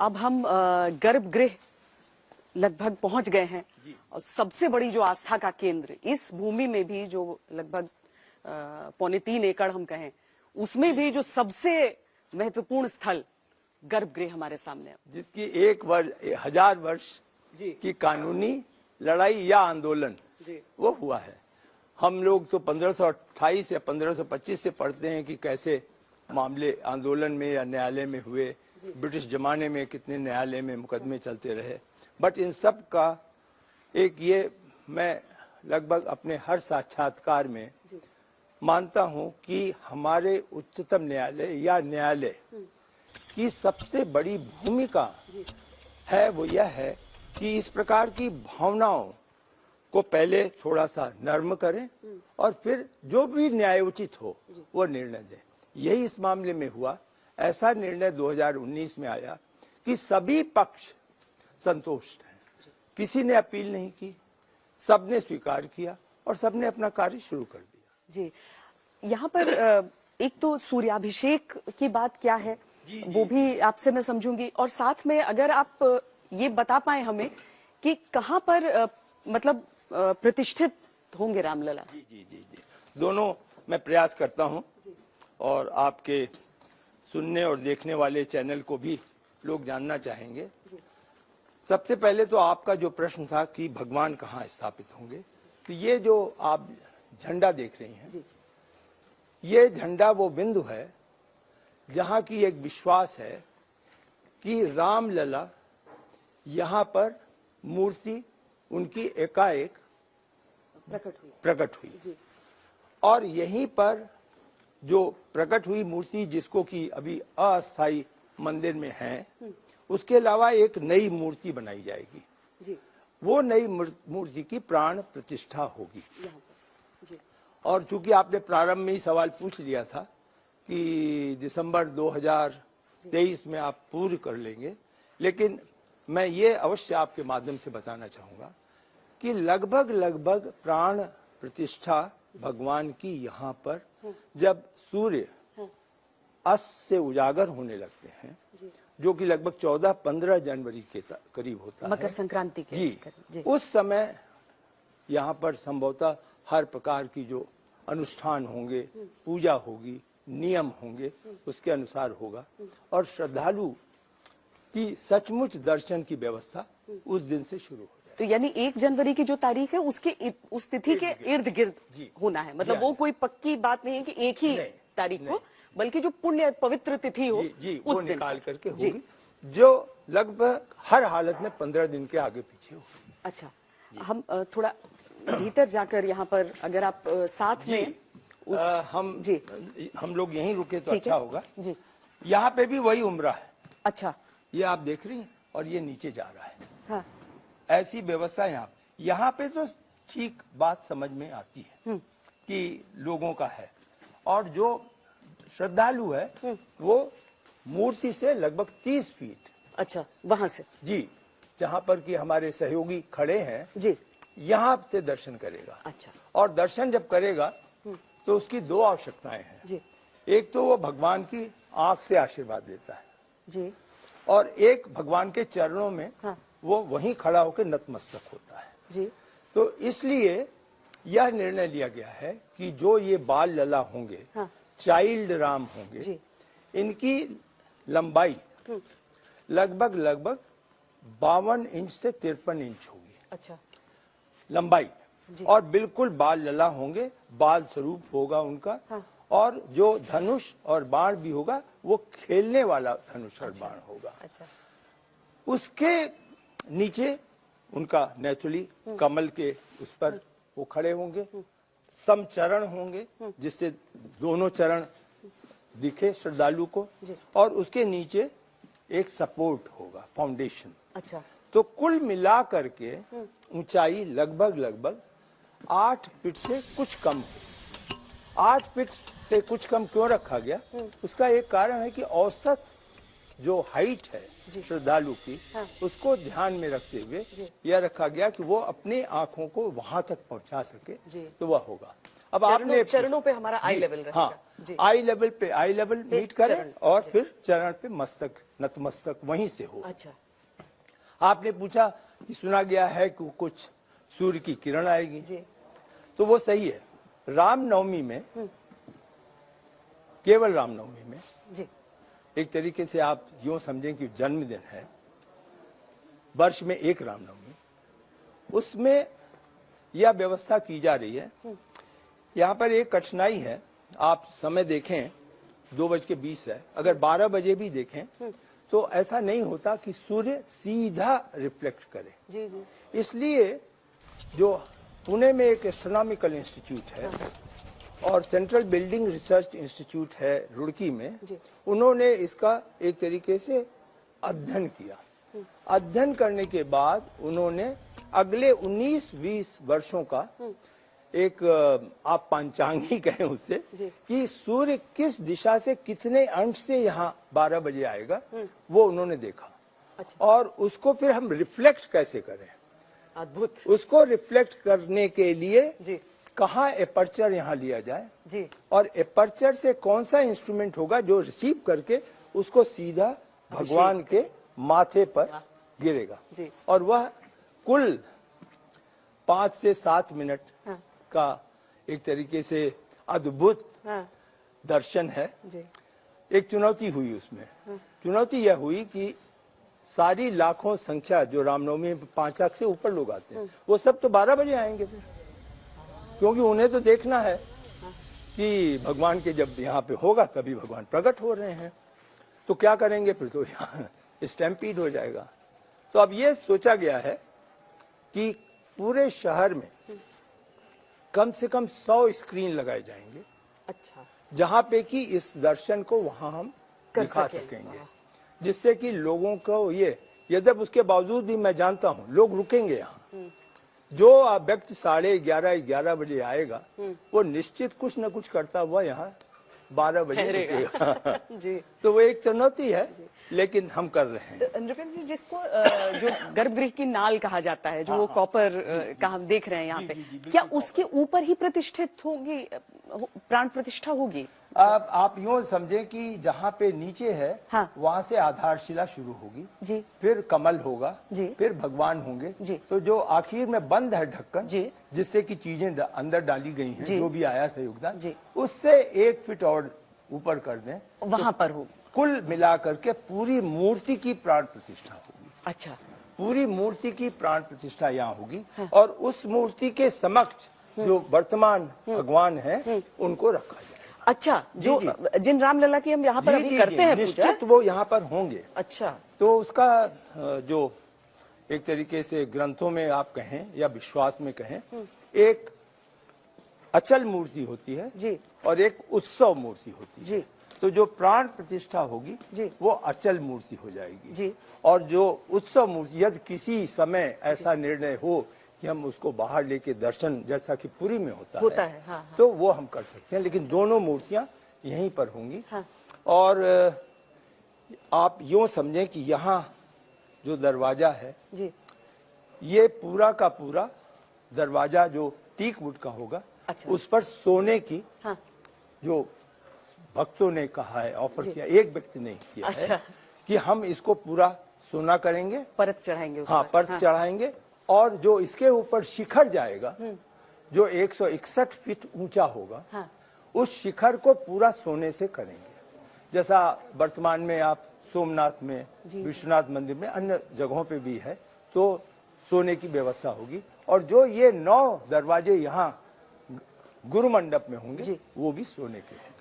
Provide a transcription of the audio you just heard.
अब हम गर्भगृह लगभग पहुंच गए हैं और सबसे बड़ी जो आस्था का केंद्र इस भूमि में भी जो लगभग 3.25 एकड़ हम कहें, उसमें भी जो सबसे महत्वपूर्ण स्थल गर्भगृह हमारे सामने है, जिसकी 1000 वर्ष की कानूनी लड़ाई या आंदोलन वो हुआ है। हम लोग तो 1528 या 1525 से पढ़ते हैं कि कैसे मामले आंदोलन में या न्यायालय में हुए, ब्रिटिश जमाने में कितने न्यायालय में मुकदमे चलते रहे। बट इन सब का एक ये मैं लगभग अपने हर साक्षात्कार में मानता हूं कि हमारे उच्चतम न्यायालय या न्यायालय की सबसे बड़ी भूमिका है वो यह है कि इस प्रकार की भावनाओं को पहले थोड़ा सा नर्म करें और फिर जो भी न्यायोचित हो वो निर्णय दें। यही इस मामले में हुआ। ऐसा निर्णय 2019 में आया कि सभी पक्ष संतुष्ट हैं, किसी ने अपील नहीं की, सबने स्वीकार किया और सबने अपना कार्य शुरू कर दिया। जी, यहाँ पर एक तो सूर्याभिषेक की बात क्या है वो भी आपसे मैं समझूंगी, और साथ में अगर आप ये बता पाए हमें कि कहाँ पर मतलब प्रतिष्ठित होंगे रामलला। जी जी जी जी, दोनों मैं प्रयास करता हूँ और आपके सुनने और देखने वाले चैनल को भी लोग जानना चाहेंगे। सबसे पहले तो आपका जो प्रश्न था कि भगवान कहाँ स्थापित होंगे, तो ये जो आप झंडा देख रही हैं, ये झंडा वो बिंदु है जहाँ की एक विश्वास है कि रामलला यहाँ पर मूर्ति उनकी एकाएक प्रकट हुई और यहीं पर जो प्रकट हुई मूर्ति, जिसको कि अभी अस्थायी मंदिर में है, उसके अलावा एक नई मूर्ति बनाई जाएगी। वो नई मूर्ति की प्राण प्रतिष्ठा होगी। और चूंकि आपने प्रारंभ में ही सवाल पूछ लिया था कि दिसंबर 2023 में आप पूर्ण कर लेंगे, लेकिन मैं ये अवश्य आपके माध्यम से बताना चाहूंगा कि लगभग प्राण प्रतिष्ठा भगवान की यहाँ पर जब सूर्य अस्त से उजागर होने लगते हैं, जो कि लगभग 14-15 जनवरी के करीब होता है, मकर संक्रांति के जी, उस समय यहाँ पर संभवतः हर प्रकार की जो अनुष्ठान होंगे, पूजा होगी, नियम होंगे, उसके अनुसार होगा और श्रद्धालु की सचमुच दर्शन की व्यवस्था उस दिन से शुरू हो। तो यानी 1 जनवरी की जो तारीख है उसके उस तिथि के इर्द गिर्द होना है, मतलब वो कोई पक्की बात नहीं है कि एक ही तारीख को, बल्कि जो पुण्य पवित्र तिथि हो उस दिन निकाल करके होगी, जो लगभग हर हालत में 15 दिन के आगे पीछे होगी। अच्छा, हम थोड़ा भीतर जाकर यहाँ पर अगर आप साथ में हम लोग यहीं रुके तो अच्छा होगा। यहाँ पे भी वही उम्रा है। अच्छा, ये आप देख रही हैं और ये नीचे जा रहा है। हाँ। ऐसी व्यवस्था यहाँ पे तो ठीक बात समझ में आती है कि लोगों का है, और जो श्रद्धालु है वो मूर्ति से लगभग 30 फीट, अच्छा, वहां से जी, जहाँ पर कि हमारे सहयोगी खड़े हैं जी, यहाँ से दर्शन करेगा। अच्छा, और दर्शन जब करेगा तो उसकी 2 आवश्यकताएं हैं जी। एक तो वो भगवान की आंख से आशीर्वाद लेता है जी, और एक भगवान के चरणों में वो वहीं खड़ा होकर नतमस्तक होता है जी। तो इसलिए यह निर्णय लिया गया है कि जो ये बाल लला होंगे, चाइल्ड राम होंगे, इनकी लंबाई लगभग 52 इंच से 53 इंच होगी। अच्छा, लंबाई, और बिल्कुल बाल लला होंगे, बाल स्वरूप होगा उनका, और जो धनुष और बाण भी होगा वो खेलने वाला धनुष और बाण होगा। अच्छा। उसके नीचे उनका नेचुरली कमल के उस पर वो खड़े होंगे, समचरण होंगे जिससे दोनों चरण दिखे श्रद्धालु को, और उसके नीचे एक सपोर्ट होगा, फाउंडेशन। अच्छा, तो कुल मिला करके ऊंचाई लगभग 8 फीट से कुछ कम हो। 8 फीट से कुछ कम क्यों रखा गया? उसका एक कारण है कि औसत जो हाइट है श्रद्धालु की, उसको ध्यान में रखते हुए यह रखा गया कि वो अपनी आंखों को वहां तक पहुंचा सके, तो वह होगा। अब आपने चरणों पे हमारा आई लेवल रहेगा। हाँ, आई लेवल पे आई लेवल मीट करें और फिर चरण पे मस्तक नतमस्तक वहीं से हो। अच्छा। आपने पूछा कि सुना गया है कि कुछ सूर्य की किरण आएगी, जी। तो वो सही है। रामनवमी में, केवल रामनवमी में, जी। एक तरीके से आप यूं समझें कि जन्मदिन है, वर्ष में एक रामनवमी, उसमें यह व्यवस्था की जा रही है। यहाँ पर एक कठिनाई है, आप समय देखें 2:20 है, अगर 12 बजे भी देखें तो ऐसा नहीं होता कि सूर्य सीधा रिफ्लेक्ट करे। जी जी। इसलिए जो पुणे में एक एस्ट्रोनॉमिकल इंस्टीट्यूट है और सेंट्रल बिल्डिंग रिसर्च इंस्टीट्यूट है रुड़की में, उन्होंने इसका एक तरीके से अध्ययन किया। अध्ययन करने के बाद उन्होंने अगले 19-20 वर्षों का एक, आप पंचांग ही कहें उससे, कि सूर्य किस दिशा से कितने अंश से यहाँ 12 बजे आएगा, वो उन्होंने देखा। अच्छा। और उसको फिर हम रिफ्लेक्ट कैसे करें, अद्भुत। उसको रिफ्लेक्ट करने के लिए जी। कहाँ एपर्चर यहाँ लिया जाए, जी। और एपर्चर से कौन सा इंस्ट्रूमेंट होगा जो रिसीव करके उसको सीधा भगवान के माथे पर गिरेगा। जी। और वह कुल 5 से 7 मिनट का एक तरीके से अद्भुत दर्शन है। जी। एक चुनौती हुई उसमें, चुनौती यह हुई कि सारी लाखों संख्या जो रामनवमी में 5 लाख से ऊपर लोग आते हैं, वो सब तो 12 बजे आएंगे फिर, क्योंकि उन्हें तो देखना है कि भगवान के जब यहाँ पे होगा तभी भगवान प्रकट हो रहे हैं। तो क्या करेंगे फिर, तो यहाँ स्टैम्पीड हो जाएगा। तो अब ये सोचा गया है कि पूरे शहर में कम से कम 100 स्क्रीन लगाए जाएंगे। अच्छा। जहां पे कि इस दर्शन को वहां हम दिखा सकेंगे, जिससे कि लोगों को ये, यद्यप उसके बावजूद भी मैं जानता हूं लोग रुकेंगे यहाँ। जो व्यक्ति 11:30 बजे आएगा वो निश्चित कुछ न कुछ करता हुआ यहाँ 12 बजे रुकेगा। जी। तो वो एक चुनौती है, लेकिन हम कर रहे हैं। नृपेंद्र जी, जिसको जो गर्भगृह की नाल कहा जाता है, जो वो कॉपर का हम देख रहे हैं यहाँ पे, क्या उसके ऊपर ही प्रतिष्ठित होगी, प्राण प्रतिष्ठा होगी? अब आप यूं समझें कि जहाँ पे नीचे है, हाँ। वहाँ से आधारशिला शुरू होगी, जी। फिर कमल होगा, जी। फिर भगवान होंगे, जी। तो जो आखिर में बंद है ढक्कन, जी। जिससे कि चीजें अंदर डाली गई हैं, जी। जो भी आया सहयोगदान, जी। उससे 1 फीट और ऊपर कर दें, वहां पर हो, कुल मिलाकर के पूरी मूर्ति की प्राण प्रतिष्ठा होगी। अच्छा। पूरी मूर्ति की प्राण प्रतिष्ठा यहाँ होगी। और उस मूर्ति के समक्ष जो वर्तमान भगवान है उनको रखा जाए। अच्छा, जो जिन रामलला की हम यहाँ पर अभी करते हैं पूजा, निश्चित वो यहाँ पर होंगे। अच्छा। तो उसका जो एक तरीके से ग्रंथों में आप कहें या विश्वास में कहें, एक अचल मूर्ति होती है जी। और एक उत्सव मूर्ति होती है। जी। तो जो प्राण प्रतिष्ठा होगी जी। वो अचल मूर्ति हो जाएगी जी। और जो उत्सव मूर्ति, यदि किसी समय ऐसा निर्णय हो कि हम उसको बाहर लेके दर्शन, जैसा कि पुरी में होता है, हाँ, हाँ। तो वो हम कर सकते हैं, लेकिन दोनों मूर्तियां यहीं पर होंगी। हाँ। और आप यूं समझें कि यहाँ जो दरवाजा है जी। ये पूरा का पूरा दरवाजा जो टीक वुड का होगा, अच्छा। उस पर सोने की, हाँ। जो भक्तों ने कहा है, ऑफर किया, एक व्यक्ति ने किया अच्छा। है कि हम इसको पूरा सोना करेंगे, परत चढ़ाएंगे उस हाँ, पर। परत चढ़ाएंगे, और जो इसके ऊपर शिखर जाएगा जो 161 फीट ऊंचा होगा, हाँ। उस शिखर को पूरा सोने से करेंगे। जैसा वर्तमान में आप सोमनाथ में, विश्वनाथ मंदिर में, अन्य जगहों पे भी है, तो सोने की व्यवस्था होगी। और जो ये 9 दरवाजे यहाँ गुरु मंडप में होंगे वो भी सोने के हैं।